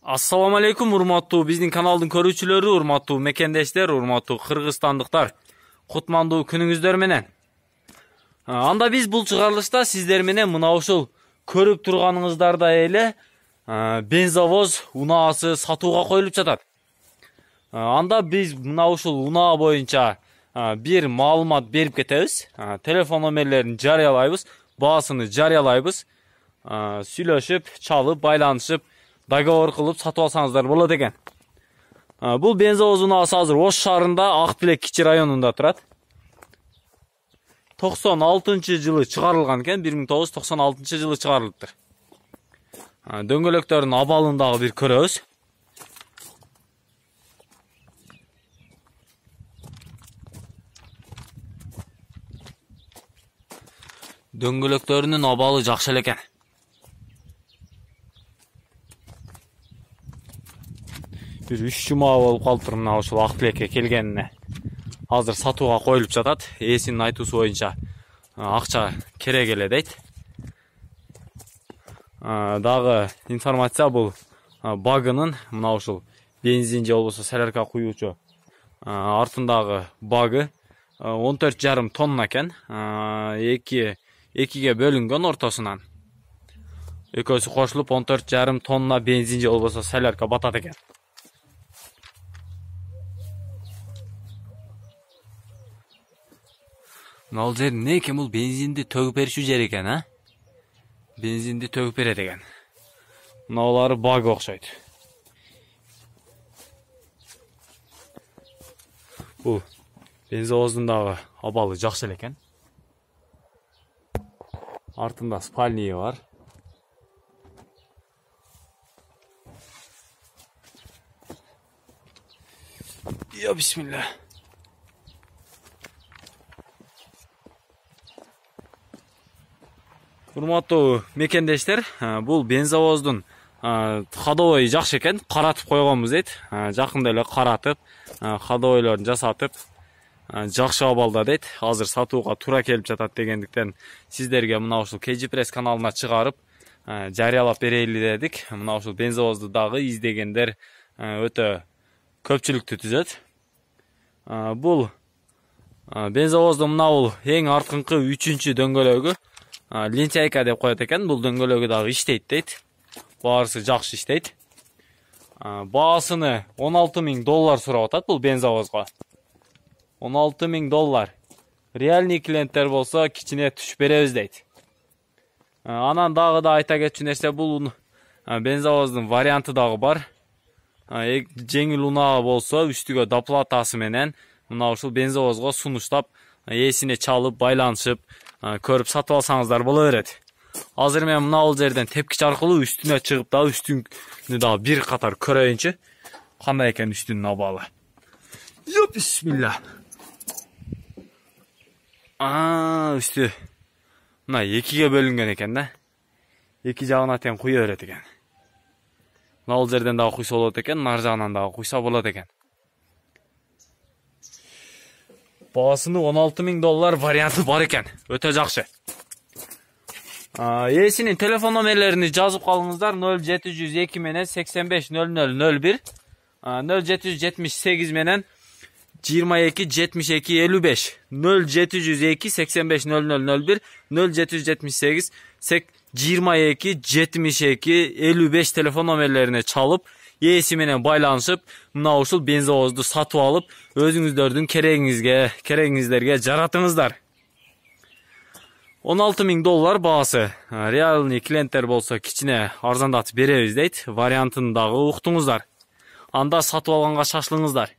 Assalamu alaikum, урматтуу биздин каналдын көрүүчүлөрү, урматтуу мекендештер, урматтуу кыргызстандыктар. Кутмандуу күнүңүздөр менен. Анда биз бул чыгарылышта сиздер менен мына ушул көрүп турганыңыздарда эле бензовоз унаасы сатууга коюлуп жатат. Анда биз мына ушул унаа боюнча бир маалымат берип кетебиз. Телефон номерлерин жарыялайбыз, баасыны жарыялайбыз. Сүйлөшүп, чалып, байланышып, договор кылып сатып алсаңыздар болот экен. Бул бензовоз унаасы азыр Ош шаарында Ак Тилек кичи районунда турат. 96-жылы чыгарылган экен, 1996-жылы чыгарылыптыр. Дөңгөлөктөрдүн абалын дагы бир көрөбүз. Дөңгөлөктөрүнүн абалы жакшы эле экен. Bir 3 жума болуп калыптыр мына ушул Ак Тилекке келгенине. Азыр сатууга коюлуп жатат. Ээсинин айтуусу боюнча акча керек эле дейт. Дагы информация бул багынын мына ушул бензин же болбосо солярка куюучу артындагы багы 14,5 тонна экен. Экиге бөлүнгөн ортосунан. Экөөсү кошулуп 14,5 тонна бензин же болбосо солярка батат экен. Ал жер не экен, бул бензинди төгүп берүүчү жер экен, Бензинди төгүп берет экен. Мыналары баг окшойт. Бул бензовоздун дагы абалы жакшы эле экен. Артында спальния бар. Я бисмилля. Урматтуу мекендештер, бул бензовоздун ходовой жакшы экен, каратып койгонбуз дейт. Жакында эле каратып, ходовойлорун жасатып, жакшы абалда дейт. Азыр сатууга туура келип жатат дегендиктен сиздерге мына ушул KG Press каналына чыгарып, жарыялап берели дедик. Мына ушул бензовозду дагы издегендер өтө көпчүлүктү түзөт. Бул бензовоздун мына бул эң арткынкы 3-чү дөңгөлөгү лентяйка деп коет экен. Бул дөңгөлөгү дагы иштейт дейт. Баарысы жакшы иштейт. Баасыны $16,000 сурап атат бул бензовозго. $16,000. Реальный клиенттер болсо кичине түшүп беребиз дейт. Анан дагы да айта кетчү нерсе, бул бензовоздун варианты дагы бар. Жеңил унаа болсо үстүгө доплатасы менен мына ушул бензовозго сунуштап, ээсине чалып, байланышып, көрүп сатып алсаңыздар боло берет. Азыр мен мына бул жерден тепкич аркылуу үстүнө чыгып да үстүнү дагы бир катар көрөйүнчү. Кандай экен үстүнүн абалы. Я бисмилля. Үстү мына экиге бөлүнгөн экен да. Эки жагына тең куя берет экен. Мына бул жерден дагы куйса болот экен, нар жагынан дагы куйса болот экен. Баасыны $16,000 варианты бар экен. Өтө жакшы. Ээсинин телефон номерлерин жазып калыңыздар. 0702 менен 850001, 0778 менен 227255, 0702 850001, 0778 227255 телефон номерлерине чалып, ээси менен байланышып, мына ушул бензовозду сатып алып, өзүңүздөрдүн керегиңиздерге жаратыңыздар. $16,000 баасы. Реальный клиенттер болсо кичине арзандатып беребиз дейт. Вариантын дагы уктуңуздар. Анда сатып алганга шашылыңыздар.